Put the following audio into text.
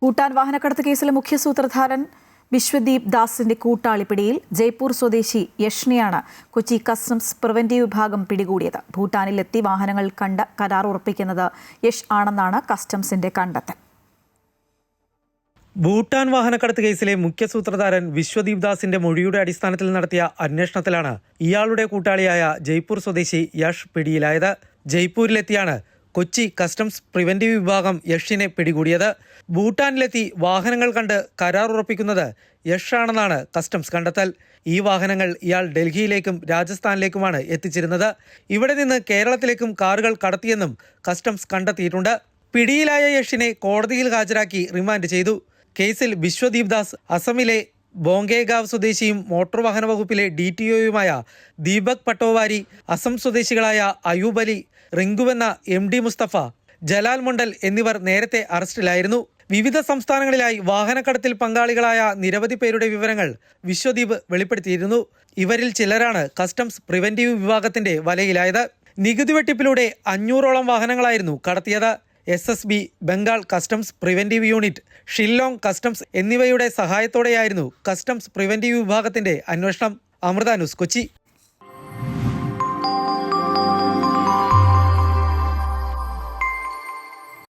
ഭൂട്ടാൻ വാഹനക്കടത്ത് കേസിലെ മുഖ്യ സൂത്രധാരൻ വിശ്വദീപ് ദാസിന്റെ കൂട്ടാളി പിടിയിൽ. ജയ്പൂർ സ്വദേശി യഷ്നെയാണ് കൊച്ചി കസ്റ്റംസ് പ്രിവന്റീവ് വിഭാഗം പിടികൂടിയത്. ഭൂട്ടാനിലെത്തി വാഹനങ്ങൾ കണ്ട കരാർ ഉറപ്പിക്കുന്നത് യഷ് ആണെന്നാണ് കസ്റ്റംസിന്റെ കണ്ടെത്തൽ. ഭൂട്ടാൻ വാഹനക്കടത്ത് കേസിലെ മുഖ്യ സൂത്രധാരൻ വിശ്വദീപ് ദാസിന്റെ മൊഴിയുടെ അടിസ്ഥാനത്തിൽ നടത്തിയ അന്വേഷണത്തിലാണ് ഇയാളുടെ കൂട്ടാളിയായ ജയ്പൂർ സ്വദേശി യഷ് പിടിയിലായത്. ജയ്പൂരിലെത്തിയാണ് കൊച്ചി കസ്റ്റംസ് പ്രിവന്റീവ് വിഭാഗം യഷിനെ പിടികൂടിയത്. ഭൂട്ടാനിലെത്തി വാഹനങ്ങൾ കണ്ട് കരാർ ഉറപ്പിക്കുന്നത് യഷ് ആണെന്നാണ് കസ്റ്റംസ് കണ്ടെത്തൽ. ഈ വാഹനങ്ങൾ ഇയാൾ ഡൽഹിയിലേക്കും രാജസ്ഥാനിലേക്കുമാണ് എത്തിച്ചിരുന്നത്. ഇവിടെ നിന്ന് കേരളത്തിലേക്കും കാറുകൾ കടത്തിയെന്നും കസ്റ്റംസ് കണ്ടെത്തിയിട്ടുണ്ട്. പിടിയിലായ യഷിനെ കോടതിയിൽ ഹാജരാക്കി റിമാൻഡ് ചെയ്തു. കേസിൽ വിശ്വദീപ് ദാസ്, അസമിലെ ബോംഗേഗാവ് സ്വദേശിയും മോട്ടോർ വാഹന വകുപ്പിലെ DTOയുമായ ദീപക് പട്ടോവാരി, അസം സ്വദേശികളായ അയൂബ് അലി, റിങ്കുവെന്ന MD മുസ്തഫ, ജലാൽ മണ്ഡൽ എന്നിവർ നേരത്തെ അറസ്റ്റിലായിരുന്നു. വിവിധ സംസ്ഥാനങ്ങളിലായി വാഹനക്കടത്തിൽ പങ്കാളികളായ നിരവധി പേരുടെ വിവരങ്ങൾ വിശ്വദീപ് വെളിപ്പെടുത്തിയിരുന്നു. ഇവരിൽ ചിലരാണ് കസ്റ്റംസ് പ്രിവന്റീവ് വിഭാഗത്തിന്റെ വലയിലായത്. നികുതി വെട്ടിപ്പിലൂടെ 500ഓളം വാഹനങ്ങളായിരുന്നു കടത്തിയത്. SSB, Bengal customs preventive unit, Shillong customs എന്നിവയുടെ സഹായത്തോടെയായിരുന്നു കസ്റ്റംസ് പ്രിവന്റീവ് വിഭാഗത്തിന്റെ അന്വേഷണം. അമൃത ന്യൂസ്, കൊച്ചി.